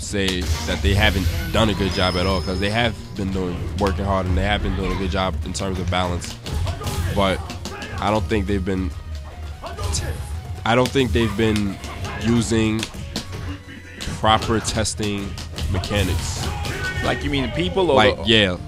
say that they haven't done a good job at all, because they have been working hard, and they have been doing a good job in terms of balance. But I don't think they've been using proper testing mechanics. Like, you mean the people, or like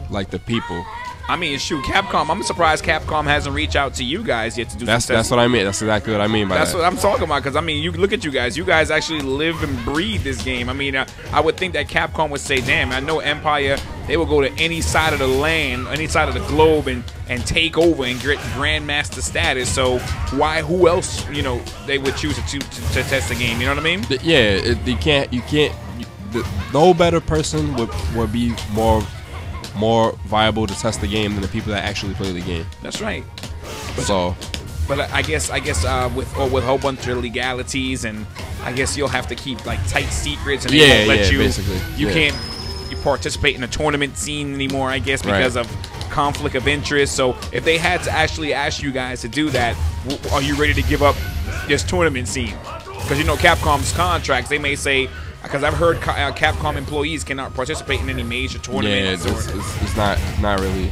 like the people. I mean, shoot, Capcom. I'm surprised Capcom hasn't reached out to you guys yet to do. That's what I mean. That's exactly what I mean by that. That's what I'm talking about. Because I mean, you look at you guys. You guys actually live and breathe this game. I mean, I would think that Capcom would say, "Damn, I know Empire. They will go to any side of the land, any side of the globe, and take over and get grandmaster status. So why? Who else? You know, they would choose to test the game. You know what I mean? Yeah, you can't. No better person would be more viable to test the game than the people that actually play the game. That's right. But I guess with a whole bunch of legalities, and I guess you'll have to keep like tight secrets, and they won't let you. Basically, you can't participate in the tournament scene anymore, I guess, because of conflict of interest. So if they had to actually ask you guys to do that, are you ready to give up this tournament scene? Because you know Capcom's contracts, they may say. Because I've heard Capcom employees cannot participate in any major tournaments. Yeah, it's not really.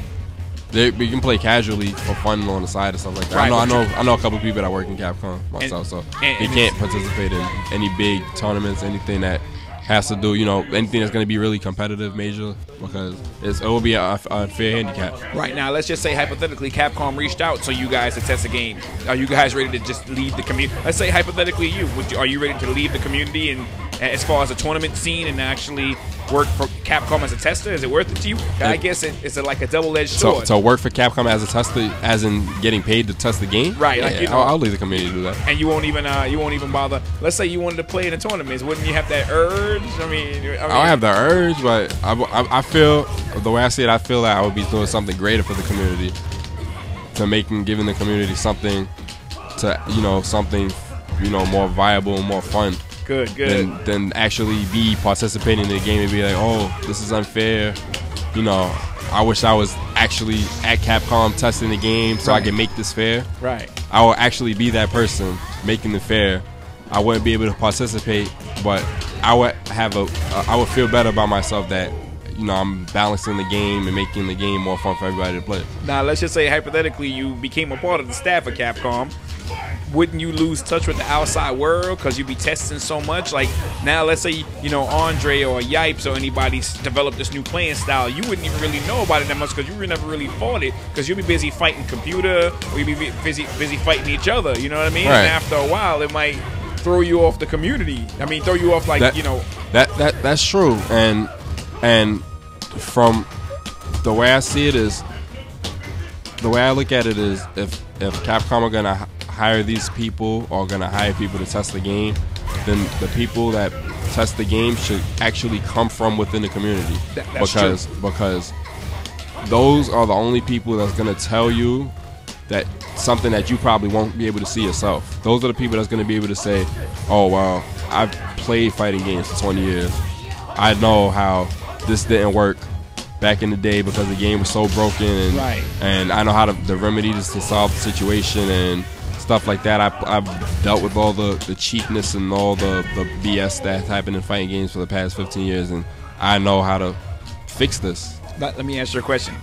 We can play casually for fun on the side or stuff like that. Right, I know a couple people that work in Capcom myself, so they can't participate in any big tournaments, anything that has to do, anything that's going to be really competitive, major, because it will be an unfair handicap. Right. Now, let's just say hypothetically Capcom reached out to you guys to test a game. Are you guys ready to just leave the community? Let's say hypothetically are you ready to leave the community and as far as a tournament scene and actually work for Capcom as a tester? Is it worth it to you? I guess it's like a double-edged sword. So work for Capcom as a tester, as in getting paid to test the game? Right. Yeah, like, I'll leave the community to do that. And you won't even bother. Let's say you wanted to play in the tournaments. Wouldn't you have that urge? I mean I have the urge, but I feel, the way I see it, I feel that I would be doing something greater for the community, giving the community something something more viable and more fun. Good. Than actually be participating in the game and be like, oh, this is unfair. I wish I was actually at Capcom testing the game so I can make this fair. Right. I will actually be that person making it fair. I wouldn't be able to participate, but I would feel better about myself that I'm balancing the game and making the game more fun for everybody to play. Now, let's just say hypothetically you became a part of the staff of Capcom. Wouldn't you lose touch with the outside world because you'd be testing so much? Like, now let's say, Andre or Yipes or anybody's developed this new playing style. You wouldn't even really know about it that much because you never really fought it, because you'll be busy fighting computer or you'll be busy fighting each other. You know what I mean? Right. And after a while, it might throw you off the community. I mean, throw you off like, That's true. And from the way I see it is, the way I look at it is, if Capcom are going to hire these people or going to hire people to test the game, then the people that test the game should actually come from within the community. That's true. Because those are the only people that's going to tell you that something that you probably won't be able to see yourself. Those are the people that's going to be able to say, oh, well, I've played fighting games for 20 years. I know how this didn't work back in the day because the game was so broken, and I know how the remedies to solve the situation and stuff like that. I've dealt with all the cheapness and all the BS that's happened in fighting games for the past 15 years, and I know how to fix this. Let me answer your question.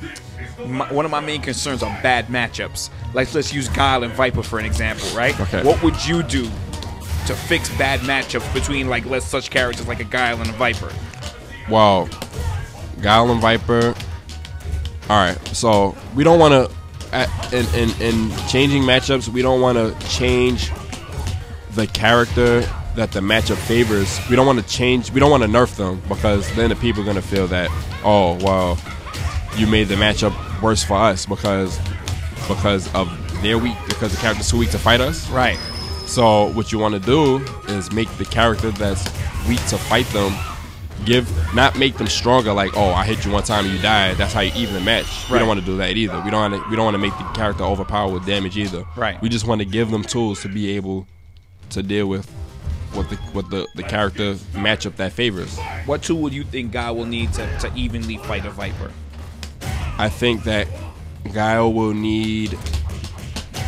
One of my main concerns are bad matchups. Like, let's use Guile and Viper for an example, right? Okay. What would you do to fix bad matchups between, like, such characters like a Guile and a Viper? Well, Guile and Viper. All right, so we don't want to, in changing matchups, we don't want to change the character that the matchup favors. We don't want to nerf them, because then the people are going to feel that, oh, well, you made the matchup worse for us because the character's too weak to fight us. Right. So what you want to do is make the character that's weak to fight them, not make them stronger, like, oh, I hit you one time and you died, that's how you even the match. Right. We don't want to do that either. We don't want to make the character overpowered with damage either. Right. We just want to give them tools to be able to deal with the character matchup that favors. What tool would you think Guile will need to evenly fight a Viper? I think that Guile will need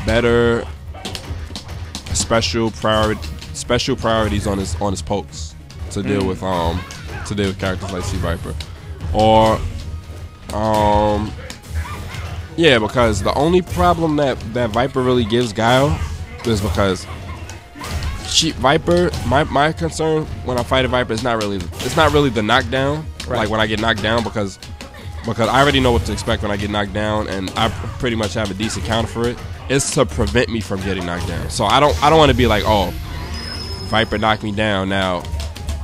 better special priorities on his pokes to deal with to deal with characters like C Viper, or yeah, because the only problem that Viper really gives Guile is because Viper. My concern when I fight a Viper is not really the knockdown. Right. Like when I get knocked down, because I already know what to expect when I get knocked down, and I pretty much have a decent counter for it. It's to prevent me from getting knocked down. So I don't want to be like, oh, Viper knocked me down, now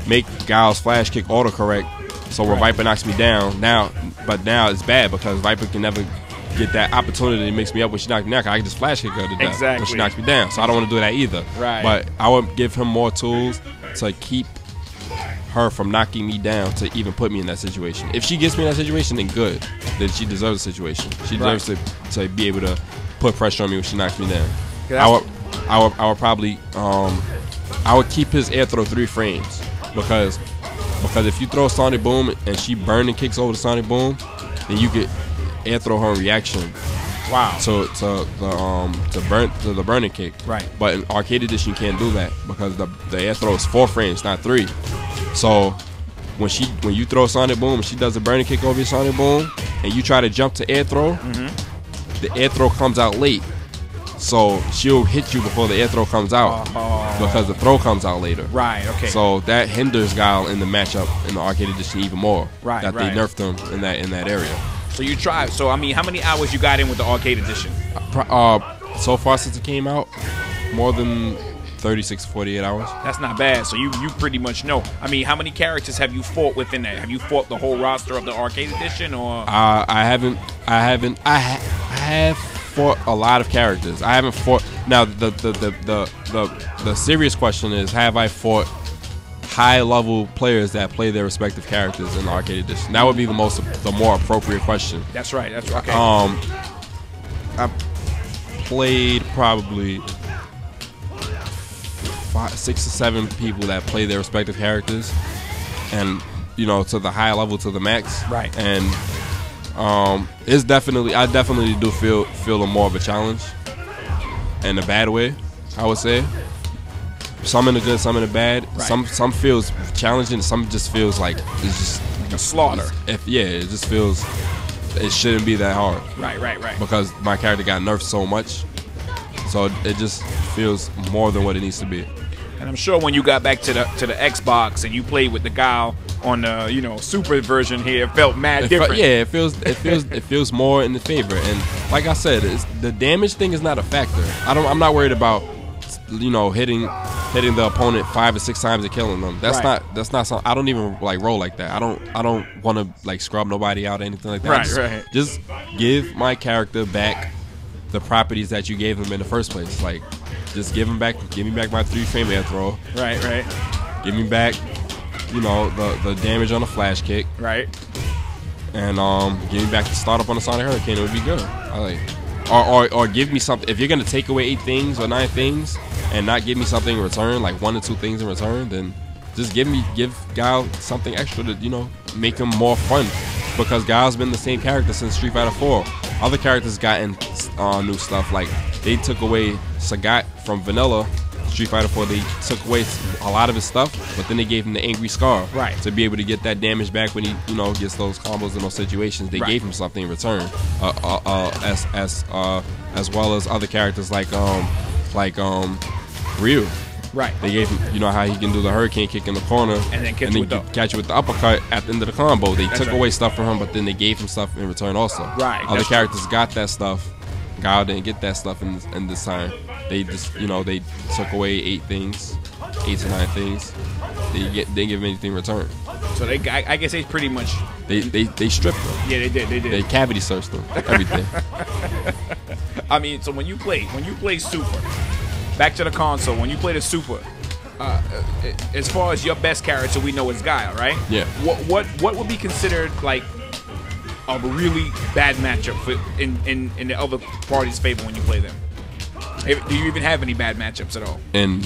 make Guile's flash kick autocorrect. So when Viper knocks me down, now it's bad because Viper can never get that opportunity to mix me up when she knocks me down. I can just flash kick her to death when she knocks me down. So I don't want to do that either. Right. But I would give him more tools to keep her from knocking me down to even put me in that situation. If she gets me in that situation, then good. Then she deserves the situation. She deserves to be able to put pressure on me when she knocks me down. I would probably I would keep his air throw 3 frames because if you throw Sonic Boom and she burn and kicks over the Sonic Boom, then you could air throw her in reaction. Wow. To the burning kick. Right. But in Arcade Edition you can't do that because the air throw is 4 frames, not 3. So when you throw Sonic Boom and she does a burning kick over your Sonic Boom and you try to jump to air throw, the air throw comes out late. So she'll hit you before the air throw comes out because the throw comes out later. Right, okay. So that hinders Guile in the matchup in the Arcade Edition even more. Right, that they nerfed him in that area. So you tried. So I mean, how many hours you got in with the Arcade Edition? So far since it came out, more than 36 to 48 hours. That's not bad. So you pretty much know. I mean, how many characters have you fought within that? Have you fought the whole roster of the Arcade Edition, or? I haven't. I have fought a lot of characters. I haven't fought. Now the serious question is, have I fought high level players that play their respective characters in the Arcade Edition? That would be the more appropriate question. That's right. That's right. Okay. I played probably 6 or 7 people that play their respective characters, and to the high level, to the max. Right. And I definitely do feel a more of a challenge, in a bad way, I would say. Some in the good, some in the bad. Right. Some feels challenging, some just feels like it's just like a slaughter. It just feels it shouldn't be that hard. Right. Because my character got nerfed so much, so it just feels more than what it needs to be. And I'm sure when you got back to the Xbox and you played with the Guile on the super version here, it felt mad different. It feels more in the favor. And like I said, the damage thing is not a factor. I'm not worried about hitting the opponent 5 or 6 times and killing them. That's not something. I don't even roll like that. I don't want to scrub nobody out or anything like that. Right. Just give my character back the properties that you gave him in the first place. Like, just give me back my 3 frame air throw. Right. Give me back, the damage on the flash kick. Right. And give me back the startup on the Sonic Hurricane. It would be good. Or give me something. If you're gonna take away 8 things or 9 things and not give me something in return, like 1 or 2 things in return, then just give Guile something extra to make him more fun. Because Guile's been the same character since Street Fighter 4. Other characters gotten new stuff. Like, they took away Sagat from Vanilla Street Fighter 4. They took away a lot of his stuff, but then they gave him the Angry Scar to be able to get that damage back when he gets those combos in those situations. They gave him something in return, as well as other characters like Ryu. Right. They gave him, how he can do the hurricane kick in the corner and then catch you with the uppercut at the end of the combo. They took away stuff from him, but then they gave him stuff in return also. Right. Other characters got that stuff. Guile didn't get that stuff in this time. They just, they took away 8 to 9 things. They didn't give him anything in return. So I guess they pretty much they stripped them. Yeah, they did. They cavity searched them. Everything. I mean, so when you play Super, back to the console, when you play the Super, as far as your best character, we know is Guile, right? Yeah. What would be considered like a really bad matchup in the other party's favor when you play them? Do you even have any bad matchups at all in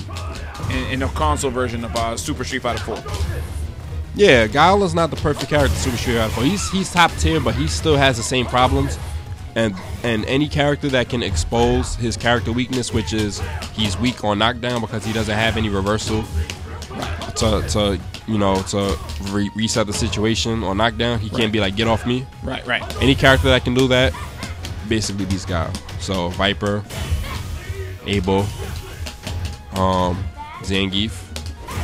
the console version of Super Street Fighter 4? Yeah, Guile is not the perfect character in Super Street Fighter 4. He's top tier, but he still has the same problems. And any character that can expose his character weakness, which is he's weak on knockdown because he doesn't have any reversal to you know, to reset the situation or knockdown. He can't be like, get off me. Right, right. Any character that can do that, basically beats Guile. So Viper, Abel, Zangief.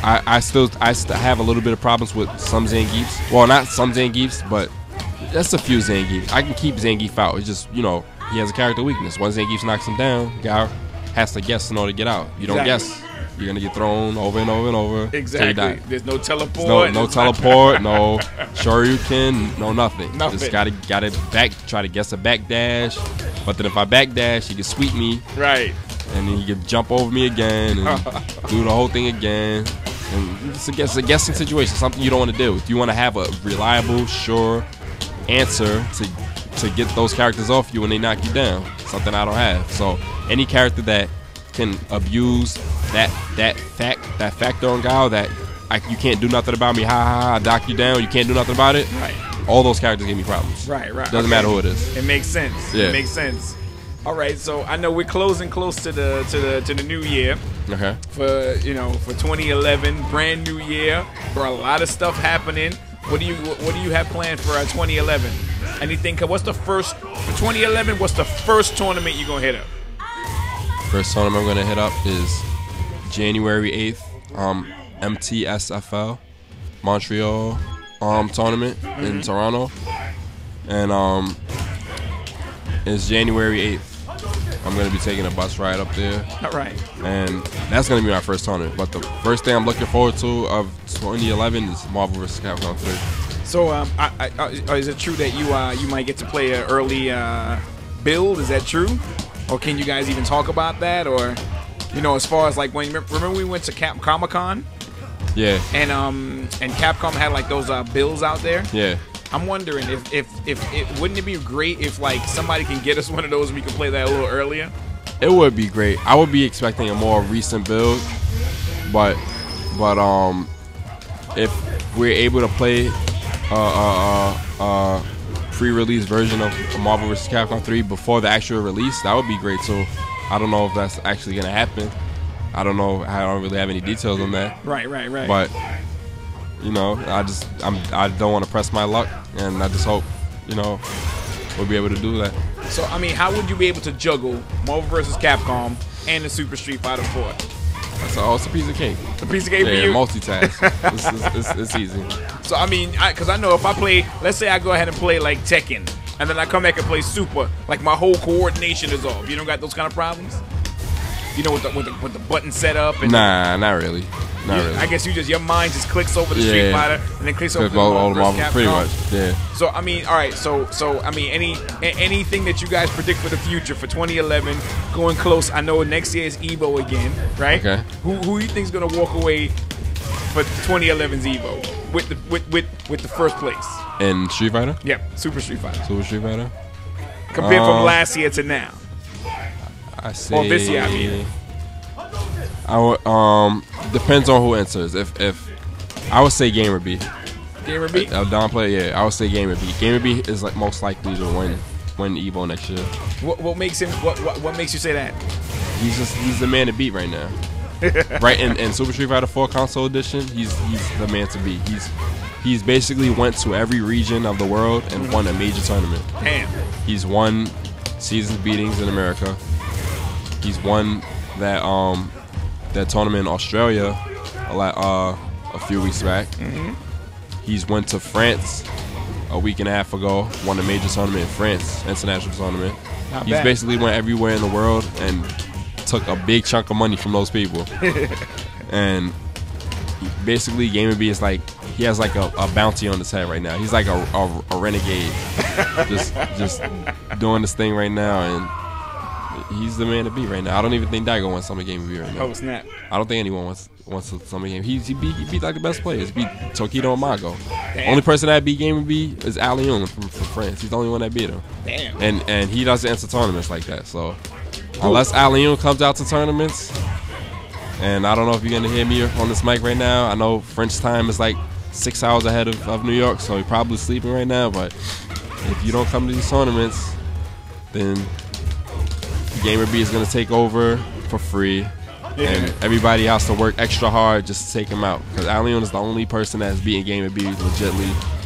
I still have a little bit of problems with some Zangiefs. Well, not some Zangiefs, but that's a few Zangiefs. I can keep Zangief out. It's just, you know, he has a character weakness. Once Zangief knocks him down, Guile has to guess in order to get out. You don't guess, you're gonna get thrown over and over and over. Exactly. There's no teleport. No teleport. No Shoryuken. No nothing. Just gotta try to guess a backdash. But then if I backdash, he can sweep me. Right. And then he can jump over me again and do the whole thing again. And it's a guessing situation. Something you don't want to do. If you want to have a reliable, sure answer to get those characters off you when they knock you down, something I don't have. So any character that can abuse that factor on Guile, that you can't do nothing about me, I knock you down, you can't do nothing about it. Right. All those characters give me problems. Right. Doesn't matter who it is. It makes sense. Yeah. It makes sense. All right, so I know we're closing close to the new year. Okay. For 2011, brand new year. There are a lot of stuff happening. What do you have planned for 2011? Anything? What's the first for 2011? What's the first tournament you're gonna hit up? First tournament I'm gonna hit up is January 8th. SSFIV Montreal tournament in Toronto, and it's January 8th. I'm going to be taking a bus ride up there. All right. And that's going to be my first tournament. But the first thing I'm looking forward to of 2011 is Marvel vs. Capcom 3. So, is it true that you might get to play an early build? Is that true? Or can you guys even talk about that? Or, you know, as far as like when remember we went to Comic-Con? Yeah. And Capcom had like those builds out there. Yeah. I'm wondering if wouldn't it be great if like somebody can get us one of those and we can play that a little earlier? It would be great. I would be expecting a more recent build, but if we're able to play a pre-release version of Marvel vs. Capcom 3 before the actual release, that would be great too. I don't know if that's actually gonna happen. I don't know. I don't really have any details on that. Right. But you know, I don't want to press my luck, and I just hope, you know, we'll be able to do that. So, I mean, how would you be able to juggle Marvel vs. Capcom and the Super Street Fighter 4? It's a piece of cake. It's a piece of cake for you? Multitask. it's easy. So, I mean, because I know if I play, let's say I go ahead and play like Tekken, and then I come back and play Super, like my whole coordination is off. You don't got those kind of problems? You know, with the button setup? And nah, not really. Not really. I guess your mind just clicks over the Street Fighter and then clicks over the Marvel vs. Capcom. Pretty much, yeah. So I mean, all right. So I mean, anything that you guys predict for the future for 2011, going close. I know next year is Evo again, right? Okay. Who you think is gonna walk away for 2011's Evo with the first place? In Street Fighter? Yep, Super Street Fighter. Super Street Fighter. Compared from last year to now. I say. Or this year, I mean. Depends on who enters. If I would say Gamer B. Gamer B? Don player, yeah. I would say Gamer B. Gamer B is like most likely to win Evo next year. What makes him? What makes you say that? He's the man to beat right now. Right in Super Street Fighter 4 console edition, he's the man to beat. He's basically went to every region of the world and won a major tournament. Damn. He's won seasons beatings in America. He's won that tournament in Australia a few weeks back. He's went to a week and a half ago, won a major tournament in France, international tournament. He's basically went everywhere in the world and took a big chunk of money from those people. And basically, Gamer B is like, he has like a bounty on his head right now. He's like a renegade, just doing this thing right now, and he's the man to beat right now. I don't even think Daigo wants some of Gamer B right now. Oh snap! I don't think anyone wants some of Gamer. He beat like the best players. He beat Tokido and Mago. Damn. Only person that beat Gamer B is Alioun from France. He's the only one that beat him. Damn. And he doesn't enter tournaments like that. So unless Alioun comes out to tournaments, and I don't know if you're gonna hear me on this mic right now. I know French time is like 6 hours ahead of New York, so he's probably sleeping right now. But if you don't come to these tournaments, then Gamer B is gonna take over for free, and everybody has to work extra hard just to take him out. Because Allion is the only person that's beating Game of B legitly